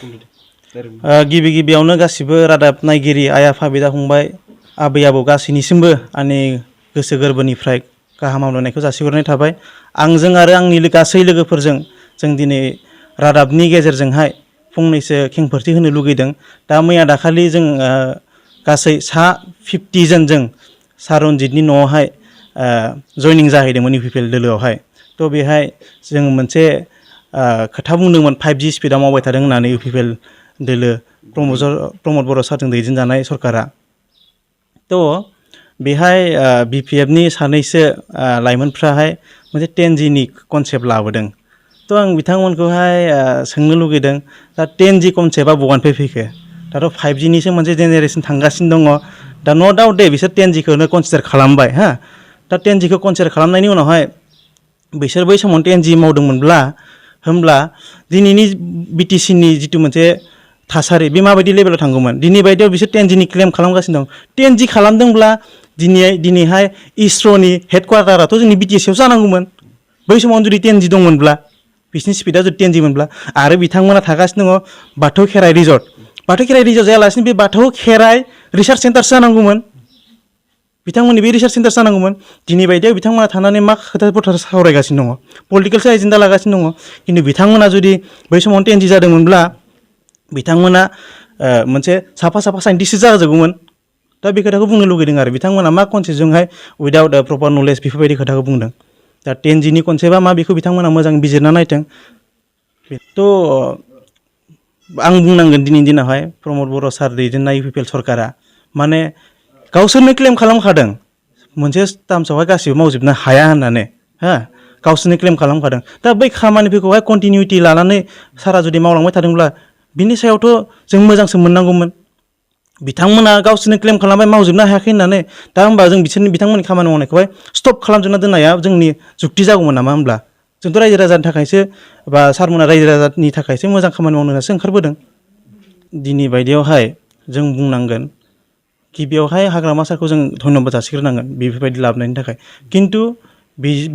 गिबि गिबियावनो गासिबो रादाब नायगिरि आइ आफा बिदा फंबाय आबै आबौ गासैनिसिमबो आंनि गोसो गोरबोनिफ्राय गाहाम हामलायनायखौ जासिहरनाय थाबाय। आंजों आरो आंनि गासै लोगोफोरजों जों दिनै रादाबनि गेजेरजोंहाय फंनैसो खेंफोरथि होनो लुगैदों। दा मैया दाखालि जों गासै 50 जन जों सार रन्जितनि न'आवहाय जयनिं जाहैदोंमोन इउपिपिएल दोलोआवहाय। थ' बेहाय जों मोनसे खोथा बुंदोंमोन 5G स्पिडआव मावबाय थादों होननानै इउपिपिएल दोलो प्रमद बर' सारजों दैदेनजानाय सरकारा। थ' बेहाय बिपिएफनि सानैसो लाइमोनफ्राहाय मोनसे 10Gनि कनसेप्ट लाबोदों। थ' आं बिथांमोनखौहाय सोंनो लुगैदों दा 10G कनसेप्टआ बबेनिफ्राय फैखो? दाथ' 5Gनिसो मोनसे जेनेरेसन थांगासिनो दङ। दा न' डाउट दे बिसोर 10Gखौनो कनसिडार खालामबाय हा। दा 10Gखौ कनसिडार खालामनायनि उनावहाय बिसोर बै समाव 10G मावदोंमोनब्ला होमब्ला दिनैनि बिटिसिनि जिथु मोनसे थासारि बे माबायदि लेभेलाव थांगौमोन? दिनै बायदियाव बिसोर 10Gनि क्लेम खालामगासिनो दं। 10G खालामदोंब्ला दिनैहाय इसर'नि हेडक्वार्टाराथ' जोंनि बिटिसिआव जानांगौमोन। बै समावनो जुदि 10G दंमोनब्ला बिसिनि स्पिडआ जुदि 10G मोनब्ला आरो बिथांमोना थागासिनो दङ बाथौ खेराइ रिजर्ट। बाथौ खेराइ रिजर्ट जायालासिनो बे बाथौ खेराइ रिसार्च सेन्टारसो जानांगौमोन। बिथांमोननि बे रिसार्च सेन्टार जानांगौमोन। दिनै बायदियाव बिथांमोना थानानै मा खोथा बाथ्रा सावरायगासिनो दङ, पलिटिकेलसो एजेन्डा लागासिनो दङ। खिन्थु बिथांमोना जुदि बै समाव 10G जादोंमोनब्ला बिथांमोना मोनसे साफा साइन्टिस्टसो जाजोबगौमोन। दा बे खोथाखौ बुंनो लुगैदों आरो बिथांमोना मा कनसेप्टजोंहाय उइदाउट प्रपार नलेज बेफोरबायदि खोथाखौ बुंदों। दा 10Gनि कनसेप्टआ मा बेखौ बिथांमोना मोजां बिजिरना नायथों। थ' आं बुंनांगोन दिनैनि दिनावहाय प्रमद बर' सार दैदेननाय इउपिपिएल सरकारा माने गावसोरनो क्लेम खालामखादों मोनसे टार्म्सआवहाय गासिबो मावजोबनो हाया होननानै हा, गावसोरनो क्लेम खालामखादों। दा बै खामानिफोरखौहाय कन्टिनिउटि लानानै सारा जुदि मावलांबाय थादोंब्ला बिनि सायावथ' जों मोजांसो मोननांगौमोन। बिथांमोना गावसोरनो क्लेम खालामबाय मावजोबनो हायाखै होननानै, दा होमबा जों बिथांमोननि खामानि मावनायखौहाय स्टप खालामजोबना दोननाया जोंनि जुक्ति जागौमोन नामा होमब्ला? जोंथ' रायजो राजानि थाखायसो बा सारमोना रायजो राजानि थाखायसो मोजां खामानि मावनो होननासो ओंखारबोदों। दिनै बायदियावहाय जों बुंनांगोन गिबियावहाय हाग्रामा सारखौ जों धन्यबाद जासिग्रोनांगोन बेफोरबायदि लाबोनायनि थाखाय। खिन्थु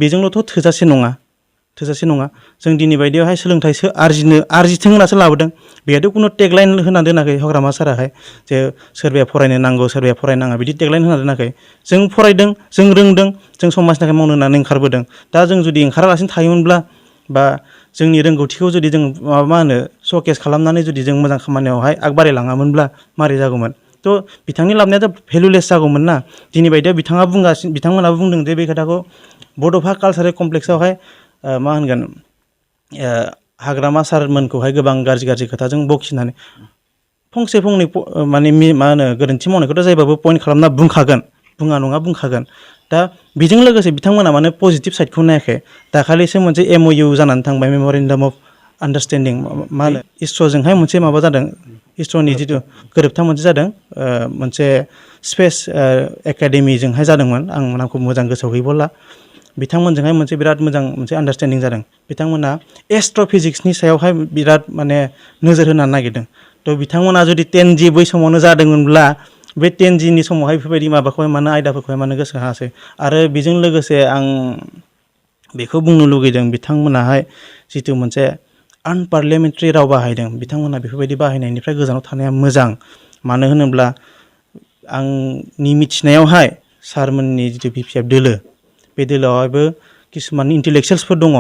बेजोंल'थ' थोजासे नङा। जों दिनै बायदियावहाय सोलोंथाइसो आरजिथों होननासो लाबोदों। बेहायथ' खुनु टेगलाइन होना दोनाखै हाग्रामा साराहाय जे सोरबाया फरायनो नांगौ सोरबाया फरायनाङा बिदि टेगलाइन होना दोनाखै। जों फरायदों, जों रोंदों, जों समाजनि थाखाय मावनो होननानै ओंखारबोदों। दा जों जुदि ओंखारालासिनो थायोमोनब्ला बा जोंनि रोंगौथिखौ जुदि जों श'केस खालामनानै जुदि जों मोजां खामानियावहाय बारायलाङामोनब्ला मारै जागौमोन? थ' बिथांनि लाबोनायाथ' भेलुलेस जागौमोन ना। दिनै बायदियाव बिथांमोनाबो बुंदों जे बे खोथाखौ बड'फा कालसारेल कमप्लेक्सआवहाय मा होनगोन हाग्रामा सारमोनखौहाय गोबां गाज्रि खोथाजों बखिनानै फंसे फंनै माने गोरोन्थि मावनायखौथ' जायबाबो पइन्ट खालामना बुंखागोन, बुङा नङा बुंखागोन। दा बेजों लोगोसे बिथांमोना माने पजिटिभ साइडखौ नायाखै। दाखालिसो मोनसे MOU जानानै थांबाय, मेम'रेन्डाम अफ आन्डारस्टेन्डिं इसर'जोंहाय मोनसे माबा जादों, इसर'नि जिथु गोरोबथा मोनसे जादों, मोनसे स्पेस एकाडेमिजोंहाय जादोंमोन। आं नामखौ मोजां गोसोआव गैबावला। बिथांमोनजोंहाय मोनसे बिराद मोजां मोनसे आन्डारस्टेन्डिं जादों। बिथांमोना एस्ट्र'फिजिक्सनि सायावहाय बिराद माने नोजोर होनो नागिरदों। थ' बिथांमोना जुदि 10G बै समावनो जादोंमोनब्ला बे 10Gनि समावहाय बेफोरबायदि माबाखौहाय मानो आयदाफोरखौहाय मानो गोसो होआसै? आरो बेजों लोगोसे आं बेखौ बुंनो लुगैदों बिथांमोनाहाय जिथु मोनसे आनपार्लियामेन्टारि राव बाहायदों, बिथांमोना बेफोरबायदि बाहायनायनिफ्राय गोजानाव थानाया मोजां। मानो होनोब्ला आंनि मिथिनायावहाय सारमोननि जिथु बिपिएफ दोलो, बे दोलोआवहायबो किसुमान इन्टेलेक्सुयेल्सफोर दङ,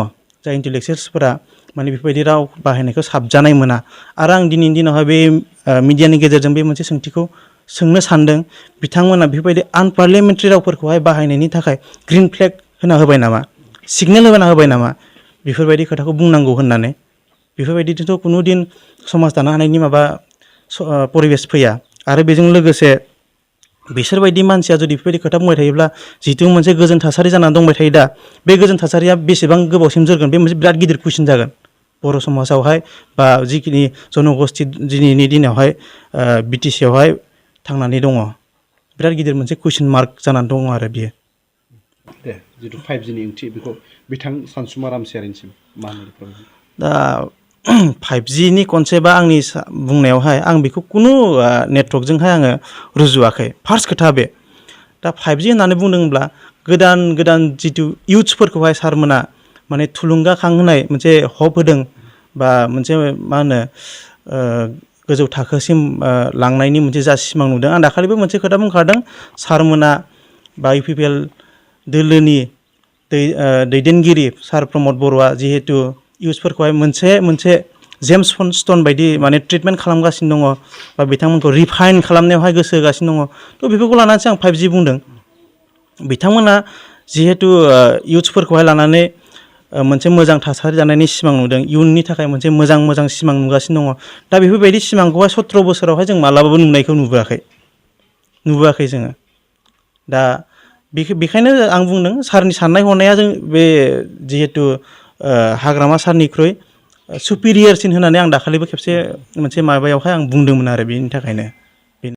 जाय इन्टेलेक्सुयेल्सफोरा माने बेफोरबायदि राव बाहायनायखौ साबजानाय मोना। आरो आं दिनैनि दिनावहाय बे मिडियानि गेजेरजों बे मोनसे सोंथिखौ सोंनो सानदों, बिथांमोना बेफोरबायदि आनपार्लियामेन्टारि रावफोरखौहाय बाहायनायनि थाखाय ग्रिन फ्लेग होना होबाय नामा, सिगनेल होना होबाय नामा? बेफोरबायदि खोथाखौ बुंनांगौ होननानै। बेफोरबायदिथ' खुनु दिन समाज दानो हानायनि परिबेस फैया। आरो बेजों लोगोसे बिसोरबायदि मानसिया जुदि बेफोरबायदि खोथा बुंबाय थायोब्ला जिथु मोनसे गोजोन थासारि जानानै दंबाय थायो दा, बे गोजोन थासारिया बेसेबां गोबावसिम जोरगोन? बे मोनसे बिराद गिदिर कुइसन जागोन बर' समाजावहाय, बा जिखिनि जन'गस्थि दिनैनि दिनावहाय बिटिसिआवहाय थांनानै दङ। बिराद गिदिर मोनसे कुइसन मार्क जानानै दङ आरो बियो। दे जिथु 5Gनि ओंथि बेखौ बिथां सानसुमा रामसियारिनिसिम मा होनो? दा 5Gनि कनसेप्टआ आंनि बुंनायावहाय आं बेखौ खुनु नेटवर्कजोंहाय आङो रुजुवाखै। फार्स्ट खोथा बे दा 5G होननानै बुंदोंब्ला गोदान जिथु इउथ्सफोरखौहाय सारमोना माने थुलुंगाखांहोनाय मोनसे हप होदों बा मोनसे मा होनो गोजौ थाखोसिम लांनायनि मोनसे जा सिमां नुदों आं दाखालिबो मोनसे खोथा बुंखादों सारमोना बा UPPL दोलोनि दैदेनगिरि सार प्रमद बर'आ जिहेतु इउथ्सफोरखौहाय मोनसे जेम्स स्टन बायदि माने ट्रिटमेन्ट खालामगासिनो दङ बा बिथांमोनखौ रिफाइन खालामनायावहाय गोसो होगासिनो दङ थ' बेफोरखौ लानानैसो आं 5G बुंदों बिथांमोना जिहेतु इउथ्सफोरखौहाय लानानै मोनसे मोजां थासारि जानायनि सिमां नुदों इयुननि थाखाय मोनसे मोजां सिमां नुगासिनो दङ दा बेफोरबायदि सिमांखौहाय 17 बोसोरावहाय जों मालाबाबो नुनायखौ नुबोआखै जोङो दा बेखायनो आं बुंदों सारनि साननाय हनाया जों बे जिहेतु हाग्रामा सारनिख्रुइ सुपिरियरसिन होननानै आं दाखालिबो खेबसे मोनसे माबायावहाय आं बुंदोंमोन आरो बेनि थाखायनो